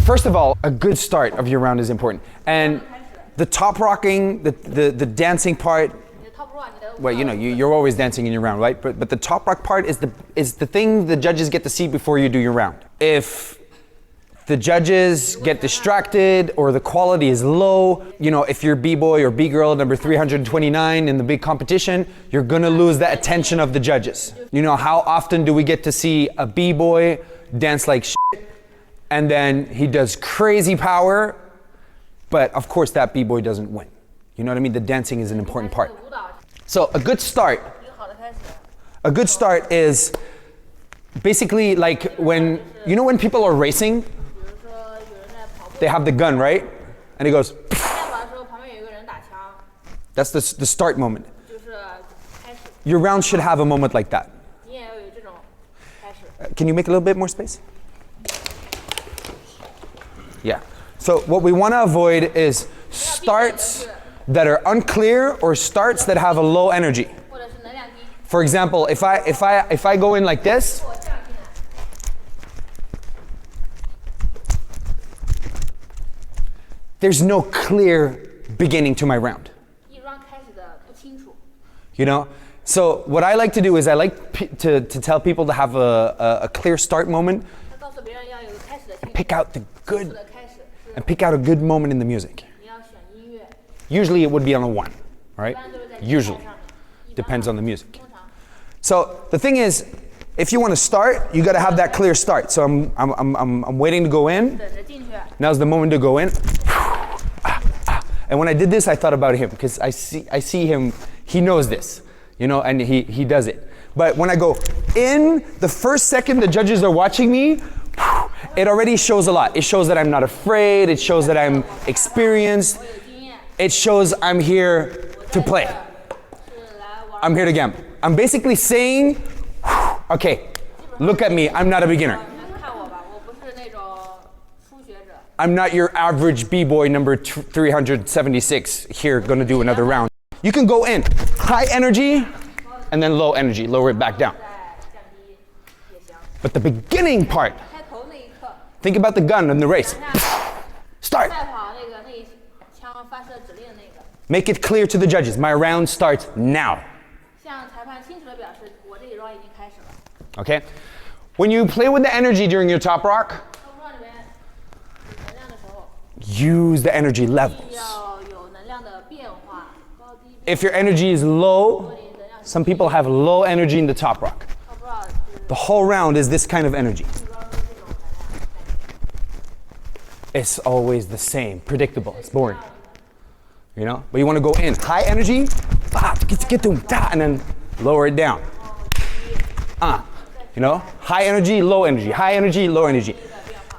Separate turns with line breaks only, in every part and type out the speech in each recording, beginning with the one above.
First of all, a good start of your round is important. And the top rocking, the dancing part, well, you know, you're always dancing in your round, right? But the top rock part is the thing the judges get to see before you do your round. If the judges get distracted or the quality is low, you know, if you're b-boy or b-girl number 329 in the big competition, you're gonna lose the attention of the judges. You know, how often do we get to see a b-boy dance like shit and then he does crazy power, but of course that b-boy doesn't win. You know what I mean? The dancing is an important part. So a good start is basically like when, you know when people are racing, they have the gun, right? And it goes, that's the start moment. Your round should have a moment like that. Can you make a little bit more space? Yeah. So what we want to avoid is starts that are unclear or starts that have a low energy. For example, if I go in like this, there's no clear beginning to my round. You know? So what I like to do is I like to tell people to have a clear start moment and pick out a good moment in the music. Usually it would be on a 1, right? Usually. Depends on the music. So the thing is, if you want to start, you got to have that clear start. So I'm waiting to go in. Now's the moment to go in. And when I did this, I thought about him because I see him, he knows this, you know, and he does it. But when I go in, the first second the judges are watching me, it already shows a lot. It shows that I'm not afraid. It shows that I'm experienced. It shows I'm here to play. I'm here to gamble. I'm basically saying, okay, look at me, I'm not a beginner. I'm not your average b-boy number 376 here gonna do another round. You can go in, high energy, and then low energy, lower it back down. But the beginning part, think about the gun in the race. Start. Make it clear to the judges, my round starts now. Okay? When you play with the energy during your top rock, use the energy levels. If your energy is low, some people have low energy in the top rock. The whole round is this kind of energy. It's always the same, predictable, it's boring. You know, but you want to go in high energy, and then lower it down. You know, high energy, low energy, high energy, low energy,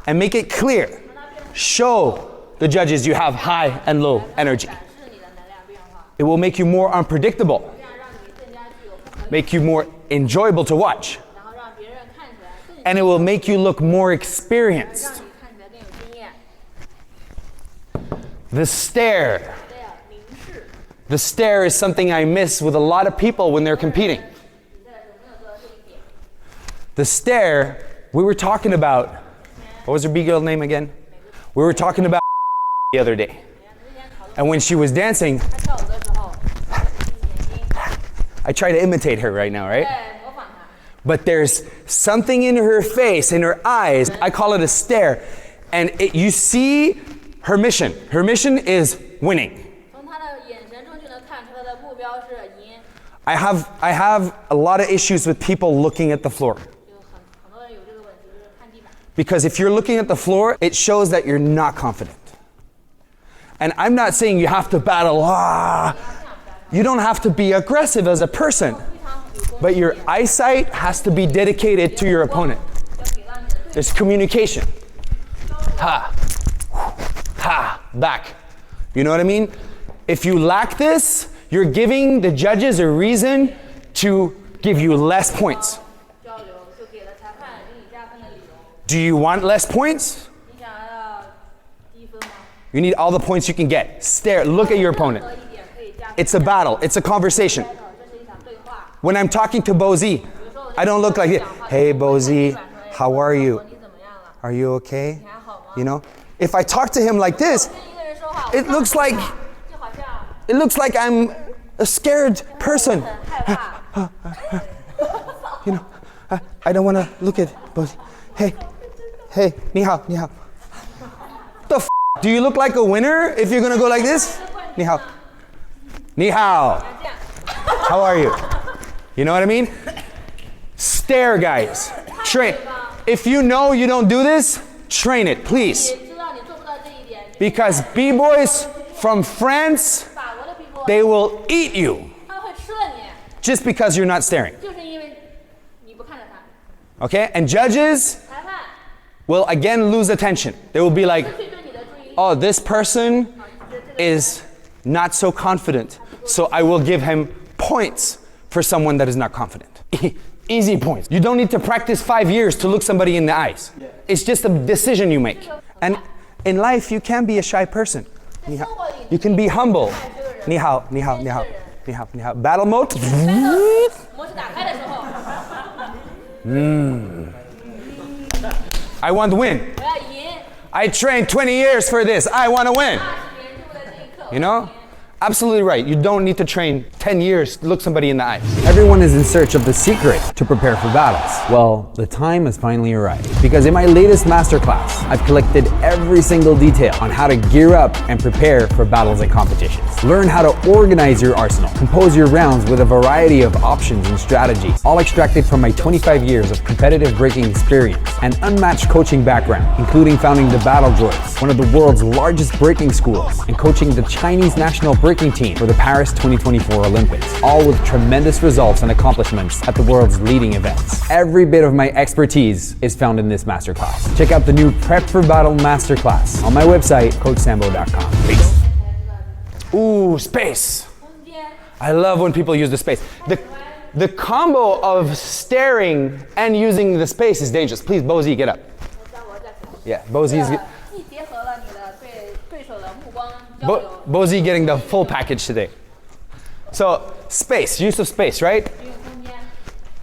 and make it clear. Show the judges you have high and low energy. It will make you more unpredictable, make you more enjoyable to watch, and it will make you look more experienced. The stare. The stare is something I miss with a lot of people when they're competing. The stare, we were talking about, what was her B-girl name again? We were talking about the other day. And when she was dancing, I try to imitate her right now, right? But there's something in her face, in her eyes, I call it a stare. And you see her mission. Her mission is winning. I have a lot of issues with people looking at the floor. Because if you're looking at the floor, it shows that you're not confident. And I'm not saying you have to battle. You don't have to be aggressive as a person. But your eyesight has to be dedicated to your opponent. There's communication. Back. You know what I mean? If you lack this, you're giving the judges a reason to give you less points. Do you want less points? You need all the points you can get. Stare, look at your opponent. It's a battle, it's a conversation. When I'm talking to Bozy, I don't look like this. Hey Bozy, how are you? Are you okay? You know, if I talk to him like this, it looks like I'm a scared person. You know, I don't want to look at both. Hey, 你好, 你好. The f***? Do you look like a winner if you're gonna go like this? 你好. 你好. How are you? You know what I mean? Stare, guys. Train. If you know you don't do this, train it, please. Because b-boys from France, they will eat you. Just because you're not staring. Okay? And judges will again lose attention. They will be like, oh, this person is not so confident, so I will give him points for someone that is not confident. Easy points. You don't need to practice 5 years to look somebody in the eyes. It's just a decision you make. And in life, you can be a shy person. You can be humble. 你好, 你好, 你好, 你好, 你好. Battle mode. I want to win. I trained 20 years for this. I want to win. You know? Absolutely right. You don't need to train 10 years to look somebody in the eye. Everyone is in search of the secret to prepare for battles. Well, the time has finally arrived. Because in my latest masterclass, I've collected every single detail on how to gear up and prepare for battles and competitions. Learn how to organize your arsenal, compose your rounds with a variety of options and strategies, all extracted from my 25 years of competitive breaking experience and unmatched coaching background, including founding the Battle Droids, one of the world's largest breaking schools, and coaching the Chinese national breaking team for the Paris 2024 Olympics, all with tremendous results and accomplishments at the world's leading events. Every bit of my expertise is found in this masterclass. Check out the new Prep for Battle Masterclass on my website, coachsambo.com. Peace. Ooh, space. I love when people use the space. The combo of staring and using the space is dangerous. Please, Bozy, get up. Yeah, Bozy's... Bozy getting the full package today. So space, use of space, right?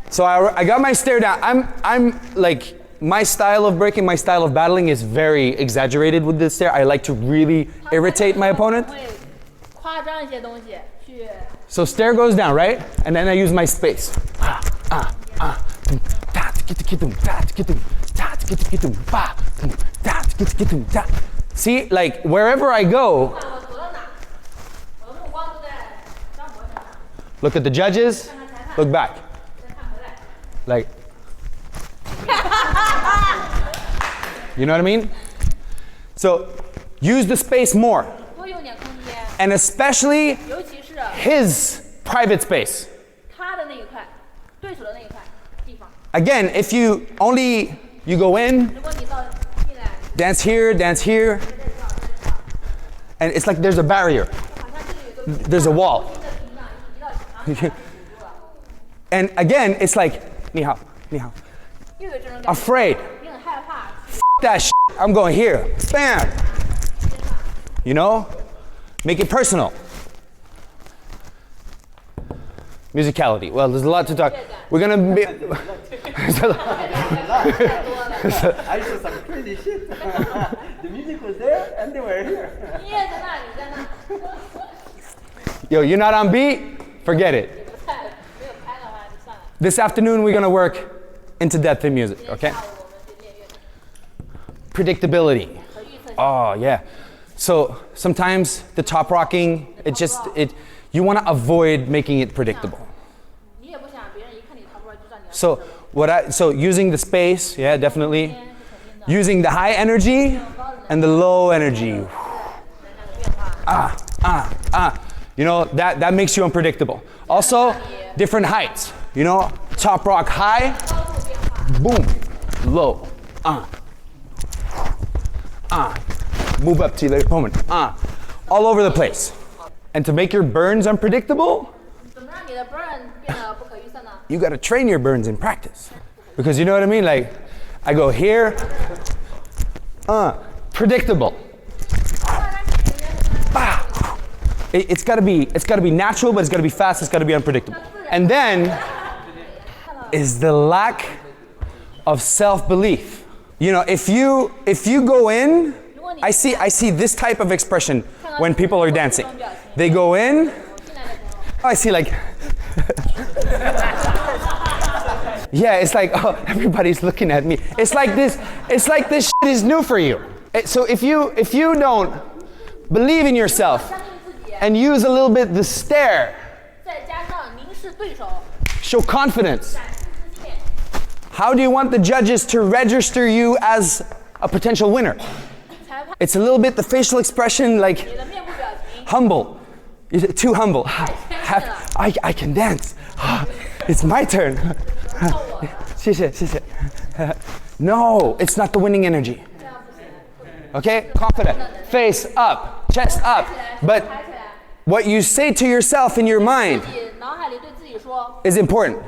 So I got my stare down. I'm like, my style of breaking, my style of battling is very exaggerated with this stare. I like to really irritate my opponent. So stare goes down, right? And then I use my space. See, like wherever I go, look at the judges, look back. Like, you know what I mean? So use the space more. And especially his private space. Again, if you go in, dance here, and it's like there's a barrier. There's a wall. And again, it's like, 你好, 你好. Afraid. F that shit. I'm going here. Bam. You know? Make it personal. Musicality. Well, there's a lot to talk. We're gonna be...
I saw some crazy shit. The music was there and they were here.
Yo, you're not on beat? Forget it. This afternoon we're gonna work into depth in music, okay? Predictability. Oh yeah. So sometimes the top rocking, you want to avoid making it predictable. So using the space, yeah, definitely. Using the high energy and the low energy. You know, that makes you unpredictable. Also, different heights. You know, top rock high, boom, low, move up to the opponent, all over the place. And to make your burns unpredictable, you gotta train your burns in practice. Because you know what I mean? Like, I go here, predictable. It's gotta be natural, but it's gotta be fast, it's gotta be unpredictable. And then is the lack of self-belief. You know, if you go in, I see this type of expression when people are dancing. They go in. I see like. Yeah, it's like, oh, everybody's looking at me. It's like this shit is new for you. So if you don't believe in yourself and use a little bit the stare, show confidence. How do you want the judges to register you as a potential winner? It's a little bit the facial expression, like humble. Too humble. I can dance. It's my turn. 谢谢, 谢谢. No, it's not the winning energy. Okay? Confident. Face up, chest up. But what you say to yourself in your mind is important.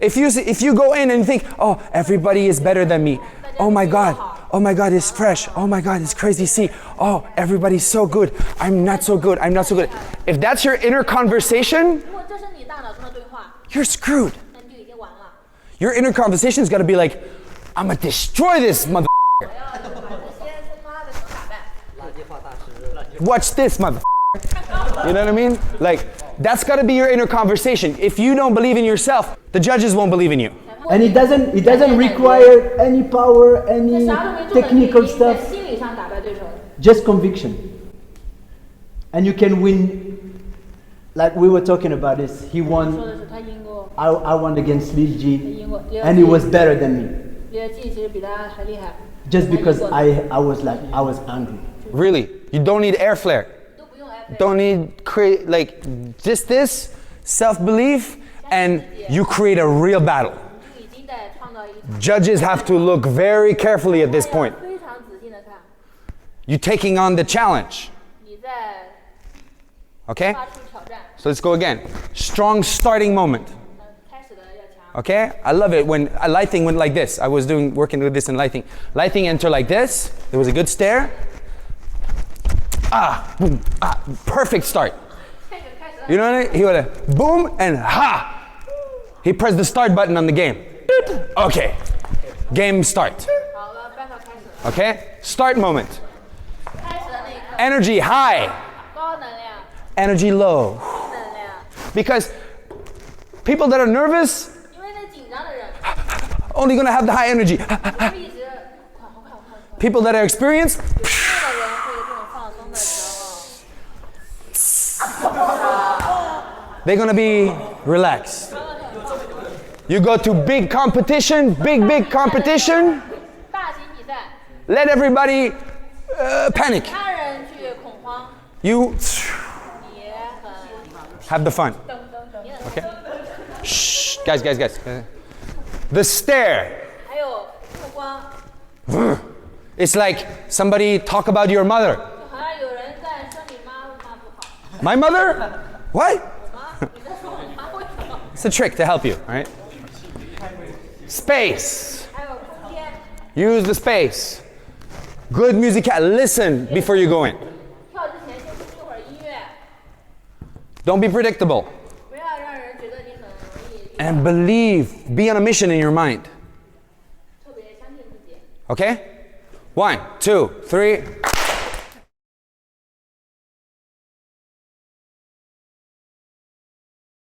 If you go in and you think, oh, everybody is better than me. Oh my God, it's fresh. Oh my God, it's crazy. See, oh, everybody's so good. I'm not so good. I'm not so good. If that's your inner conversation, you're screwed. Your inner conversation's got to be like, I'm gonna destroy this mother. Watch this mother. You know what I mean? Like, that's got to be your inner conversation. If you don't believe in yourself, the judges won't believe in you.
And it doesn't require any power, any technical stuff. Just conviction. And you can win. Like we were talking about this. He won. I won against Lil G, and he was better than me. Just because I was angry.
Really? You don't need air flare. Don't need create like just this self-belief, and you create a real battle. Judges have to look very carefully at this point. You're taking on the challenge. Okay? So let's go again. Strong starting moment. Okay? I love it when lighting went like this. I was working with this in lighting. Lighting enter like this. There was a good stare. Ah, boom, ah, perfect start. You know what I mean? He would have boom and ha. He pressed the start button on the game. Okay. Game start. Okay? Start moment. Energy high. Energy low. Because people that are nervous only gonna have the high energy. People that are experienced, they're gonna be relaxed. You go to big competition, big competition, let everybody panic. You have the fun. Okay? Shh, guys. The stare. It's like somebody talk about your mother. My mother? What? It's a trick to help you, all right? Space. Use the space. Good music. Listen before you go in. Don't be predictable. And believe. Be on a mission in your mind. Okay? 1, 2, 3.